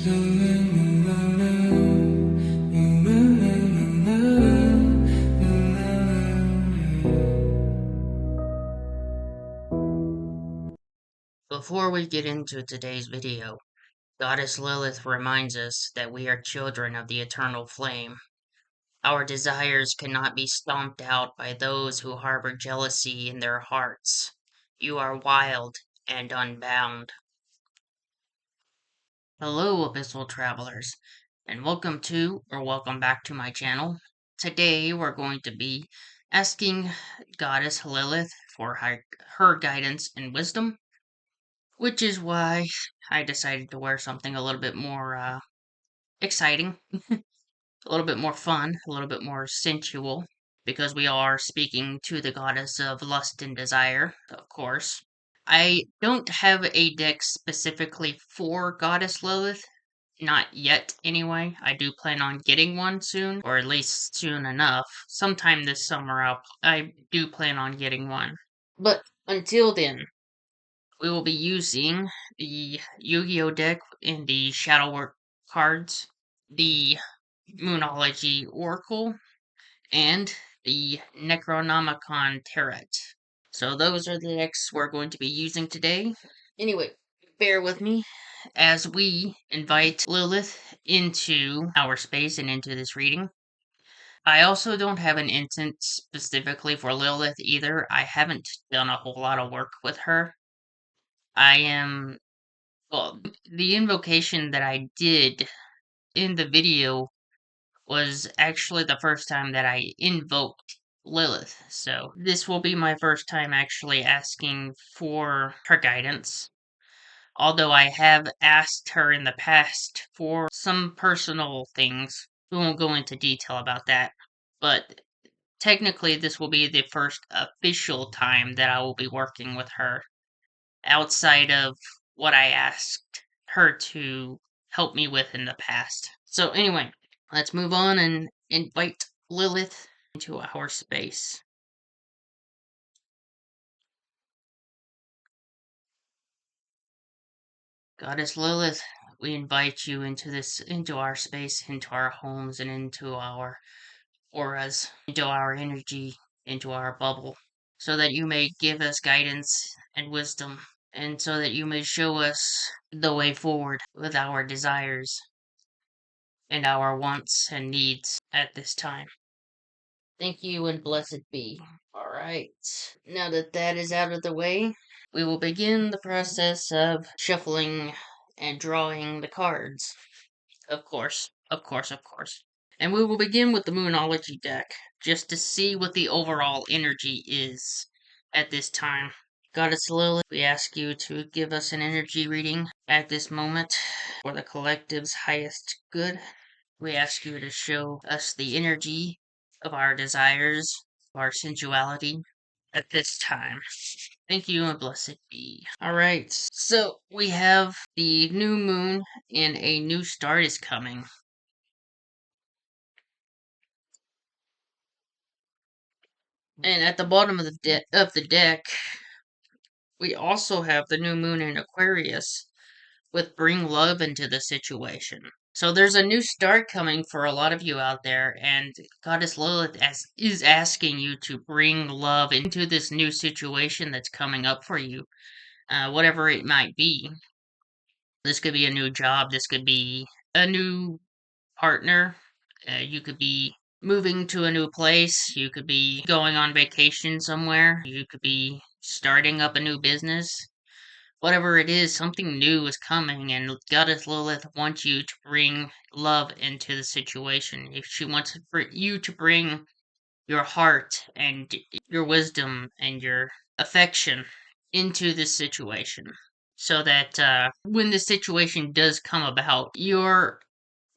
Before we get into today's video, Goddess Lilith reminds us that we are children of the eternal flame. Our desires cannot be stomped out by those who harbor jealousy in their hearts. You are wild and unbound. Hello, Abyssal Travelers, and welcome back to my channel. Today we're going to be asking Goddess Lilith for her guidance and wisdom, which is why I decided to wear something a little bit more exciting, a little bit more fun, a little bit more sensual, because we are speaking to the goddess of lust and desire, of course. I don't have a deck specifically for Goddess Lilith, not yet anyway. I do plan on getting one soon, or at least soon enough. Sometime this summer I do plan on getting one. But until then, we will be using the Yu-Gi-Oh deck in the Shadow Work cards, the Moonology Oracle, and the Necronomicon Tarot. So those are the decks we're going to be using today. Anyway, bear with me as we invite Lilith into our space and into this reading. I also don't have an instance specifically for Lilith either. I haven't done a whole lot of work with her. Well, the invocation that I did in the video was actually the first time that I invoked Lilith, so this will be my first time actually asking for her guidance. Although I have asked her in the past for some personal things. We won't go into detail about that, but technically this will be the first official time that I will be working with her outside of what I asked her to help me with in the past. So anyway, let's move on and invite Lilith into our space. Goddess Lilith, we invite you into our space, into our homes, and into our auras, into our energy, into our bubble, so that you may give us guidance and wisdom, and so that you may show us the way forward with our desires and our wants and needs at this time. Thank you and blessed be. Alright, now that that is out of the way, we will begin the process of shuffling and drawing the cards. Of course. And we will begin with the Moonology deck, just to see what the overall energy is at this time. Goddess Lilith, we ask you to give us an energy reading at this moment for the collective's highest good. We ask you to show us the energy of our desires, our sensuality at this time. Thank you and blessed be. Alright, so we have the new moon and a new start is coming. And at the bottom of the deck, we also have the new moon in Aquarius with bring love into the situation. So there's a new start coming for a lot of you out there, and Goddess Lilith is asking you to bring love into this new situation that's coming up for you, whatever it might be. This could be a new job, this could be a new partner, you could be moving to a new place, you could be going on vacation somewhere, you could be starting up a new business. Whatever it is, something new is coming, and Goddess Lilith wants you to bring love into the situation. If she wants you to bring your heart and your wisdom and your affection into this situation, so that when the situation does come about, your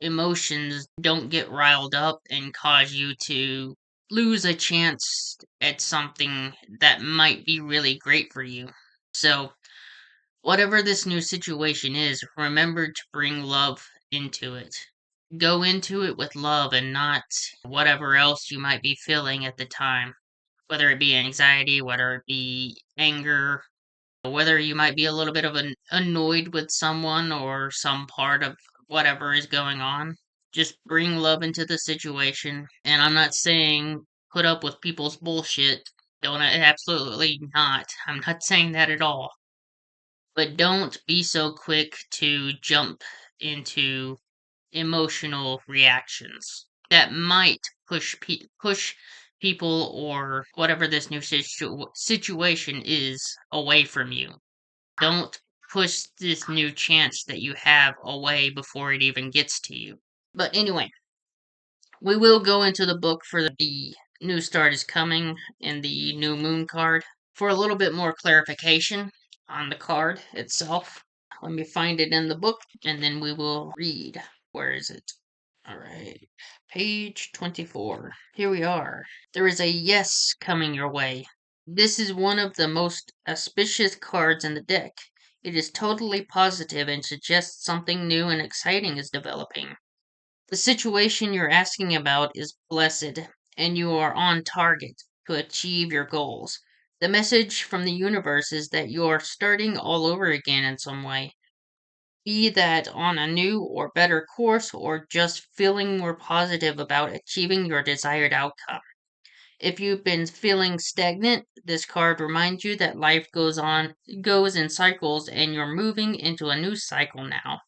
emotions don't get riled up and cause you to lose a chance at something that might be really great for you. So, whatever this new situation is, remember to bring love into it. Go into it with love and not whatever else you might be feeling at the time. Whether it be anxiety, whether it be anger, whether you might be a little bit of annoyed with someone or some part of whatever is going on. Just bring love into the situation. And I'm not saying put up with people's bullshit. Don't, absolutely not. I'm not saying that at all. But don't be so quick to jump into emotional reactions that might push people or whatever this new situation is away from you. Don't push this new chance that you have away before it even gets to you. But anyway, we will go into the book for the new start is coming and the new moon card for a little bit more clarification on the card itself. Let me find it in the book and then we will read. Where is it? Alright. Page 24. Here we are. There is a yes coming your way. This is one of the most auspicious cards in the deck. It is totally positive and suggests something new and exciting is developing. The situation you're asking about is blessed, and you are on target to achieve your goals. The message from the universe is that you're starting all over again in some way, be that on a new or better course or just feeling more positive about achieving your desired outcome. If you've been feeling stagnant, this card reminds you that life goes in cycles and you're moving into a new cycle now.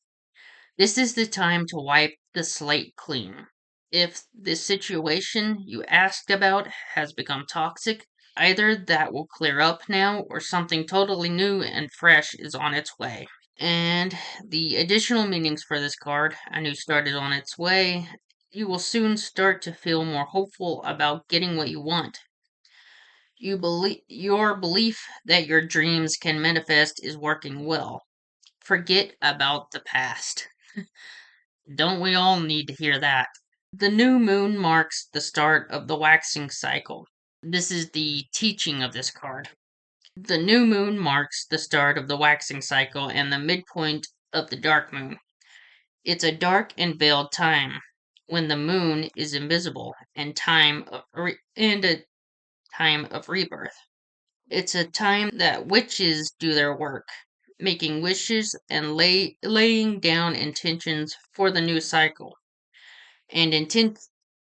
This is the time to wipe the slate clean. If the situation you asked about has become toxic, either that will clear up now or something totally new and fresh is on its way. And the additional meanings for this card, a new start is on its way. You will soon start to feel more hopeful about getting what you want. Your belief that your dreams can manifest is working well. Forget about the past. Don't we all need to hear that? The new moon marks the start of the waxing cycle. This is the teaching of this card. The new moon marks the start of the waxing cycle and the midpoint of the dark moon. It's a dark and veiled time when the moon is invisible and a time of rebirth. It's a time that witches do their work, making wishes and laying down intentions for the new cycle. And an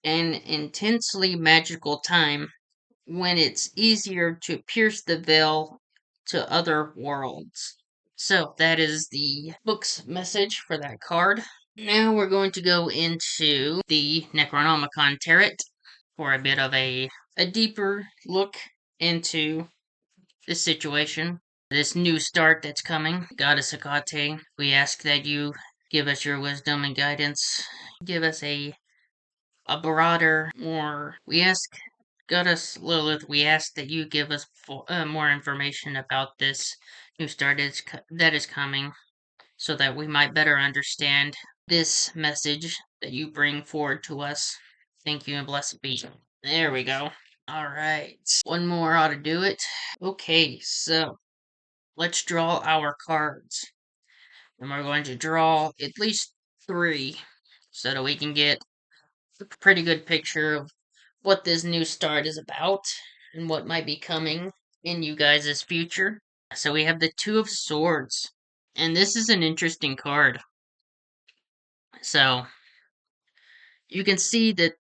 intensely magical time when it's easier to pierce the veil to other worlds. So that is the book's message for that card. Now we're going to go into the Necronomicon Tarot for a bit of a deeper look into this situation, this new start that's coming. Goddess Hecate, we ask that you give us your wisdom and guidance. Give us a broader, more. We ask Goddess Lilith, we ask that you give us more information about this new start that is coming, so that we might better understand this message that you bring forward to us. Thank you and blessed be. There we go. Alright. One more ought to do it. Okay, so let's draw our cards. And we're going to draw at least 3 so that we can get a pretty good picture of what this new start is about and what might be coming in you guys' future. So we have the Two of Swords. And this is an interesting card. So you can see that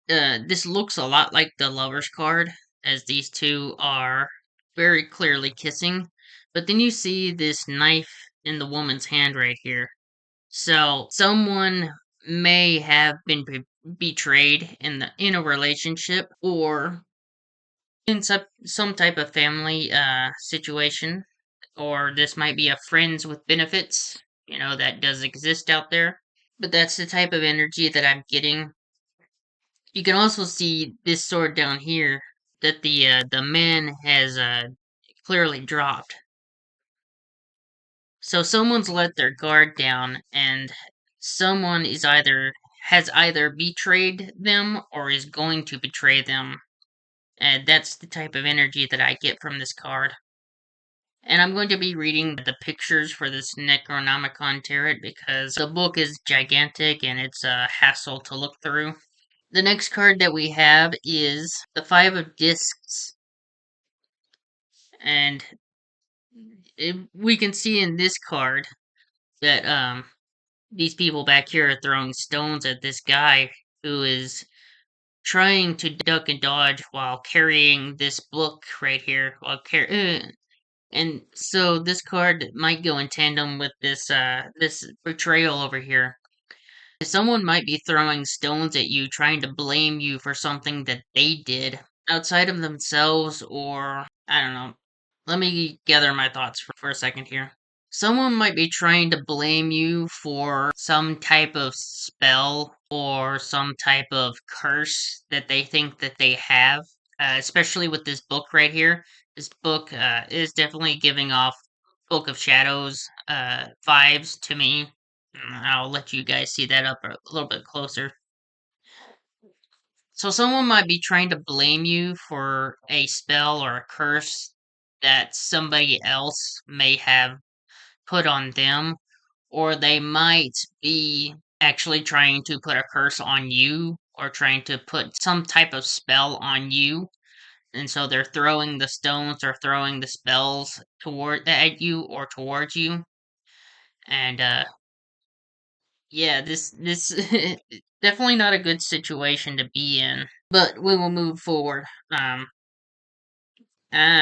this looks a lot like the Lover's card, as these two are very clearly kissing. But then you see this knife in the woman's hand right here. So someone may have been betrayed in a relationship or in some type of family situation, or this might be a friends with benefits, that does exist out there. But that's the type of energy that I'm getting. You can also see this sword down here that the man has clearly dropped. So someone's let their guard down, and someone has either betrayed them or is going to betray them. And that's the type of energy that I get from this card. And I'm going to be reading the pictures for this Necronomicon Tarot because the book is gigantic and it's a hassle to look through. The next card that we have is the Five of Discs. And we can see in this card that these people back here are throwing stones at this guy who is trying to duck and dodge while carrying this book right here. And so this card might go in tandem with this betrayal over here. Someone might be throwing stones at you, trying to blame you for something that they did outside of themselves, or I don't know. Let me gather my thoughts for a second here. Someone might be trying to blame you for some type of spell or some type of curse that they think that they have, especially with this book right here. This book is definitely giving off Book of Shadows vibes to me. I'll let you guys see that up a little bit closer. So someone might be trying to blame you for a spell or a curse that somebody else may have put on them, or they might be actually trying to put a curse on you or trying to put some type of spell on you. And so they're throwing the stones or throwing the spells toward at you or towards you. And yeah, this definitely not a good situation to be in. But we will move forward. And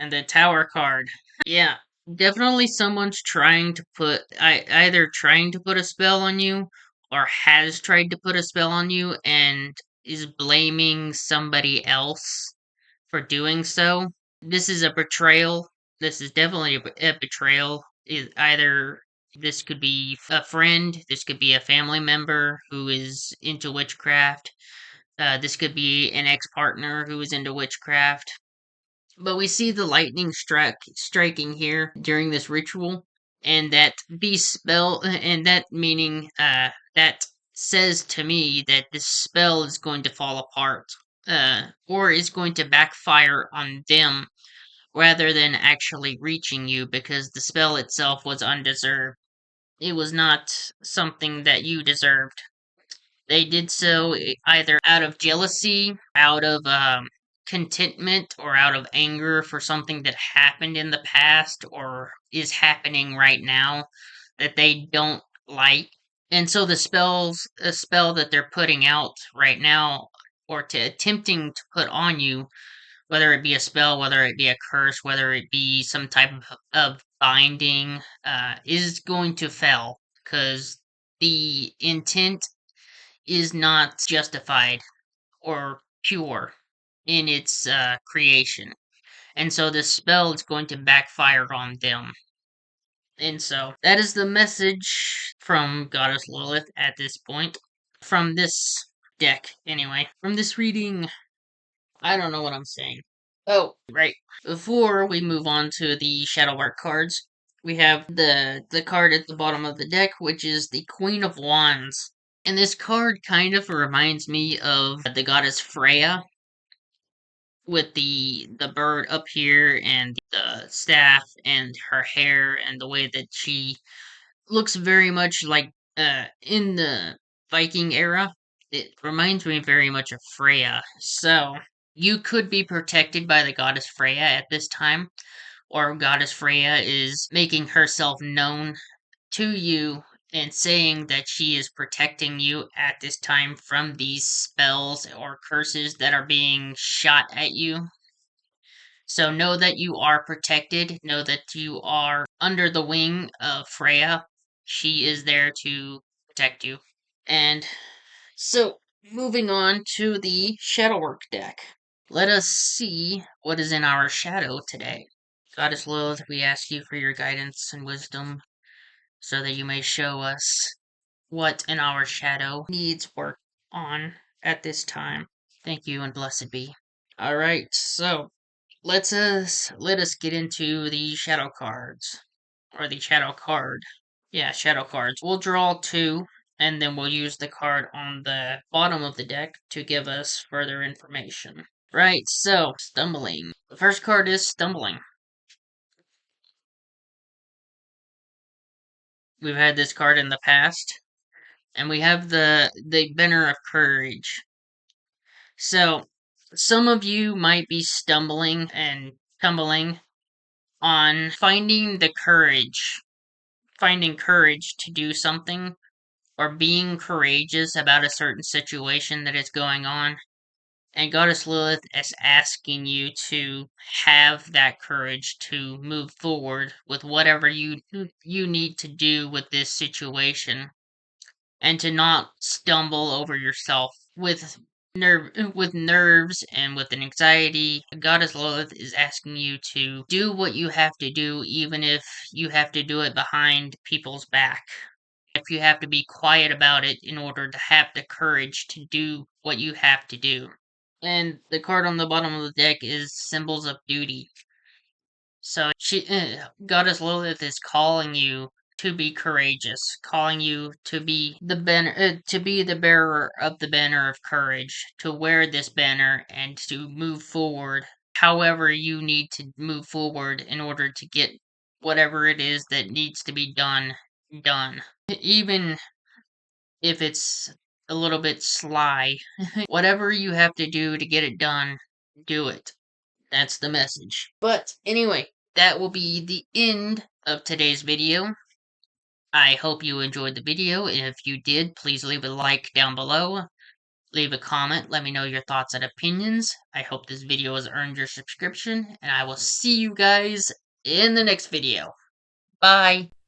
the tower card. Yeah, definitely someone's trying to put either trying to put a spell on you or has tried to put a spell on you and is blaming somebody else for doing so. This is a betrayal. This is definitely a betrayal. Either this could be a friend, this could be a family member who is into witchcraft. This could be an ex-partner who is into witchcraft. But we see the lightning striking here during this ritual, and that and that meaning that says to me that this spell is going to fall apart, or is going to backfire on them rather than actually reaching you because the spell itself was undeserved. It was not something that you deserved. They did so either out of jealousy, out of contentment, or out of anger for something that happened in the past or is happening right now that they don't like. And so a spell that they're putting out right now or to attempting to put on you, whether it be a spell, whether it be a curse, whether it be some type of binding, is going to fail because the intent is not justified or pure in its creation. And so this spell is going to backfire on them. And so that is the message from Goddess Lilith at this point. From this deck, anyway. From this reading, I don't know what I'm saying. Oh, right. Before we move on to the shadow work cards, we have the card at the bottom of the deck, which is the Queen of Wands. And this card kind of reminds me of the goddess Freya with the bird up here and the staff and her hair and the way that she looks very much like in the Viking era. It reminds me very much of Freya. So you could be protected by the goddess Freya at this time, or goddess Freya is making herself known to you and saying that she is protecting you at this time from these spells or curses that are being shot at you. So know that you are protected. Know that you are under the wing of Freya. She is there to protect you. And so, moving on to the Shadowwork deck. Let us see what is in our shadow today. Goddess Lilith, we ask you for your guidance and wisdom so that you may show us what in our shadow needs work on at this time. Thank you and blessed be. Alright, so let us get into the shadow cards. Or the shadow card. Yeah, shadow cards. We'll draw two, and then we'll use the card on the bottom of the deck to give us further information. Right, so, stumbling. The first card is stumbling. We've had this card in the past, and we have the Banner of Courage. So, some of you might be stumbling and tumbling on finding courage to do something or being courageous about a certain situation that is going on. And Goddess Lilith is asking you to have that courage to move forward with whatever you need to do with this situation, and to not stumble over yourself with nerves and with anxiety. Goddess Lilith is asking you to do what you have to do, even if you have to do it behind people's back. If you have to be quiet about it in order to have the courage to do what you have to do. And the card on the bottom of the deck is symbols of duty. So Goddess Lilith is calling you to be courageous, calling you to be the bearer of the banner of courage, to wear this banner and to move forward however you need to move forward in order to get whatever it is that needs to be done. Even if it's a little bit sly. Whatever you have to do to get it done, do it. That's the message. But anyway, that will be the end of today's video. I hope you enjoyed the video, and if you did, please leave a like down below. Leave a comment, let me know your thoughts and opinions. I hope this video has earned your subscription, and I will see you guys in the next video. Bye!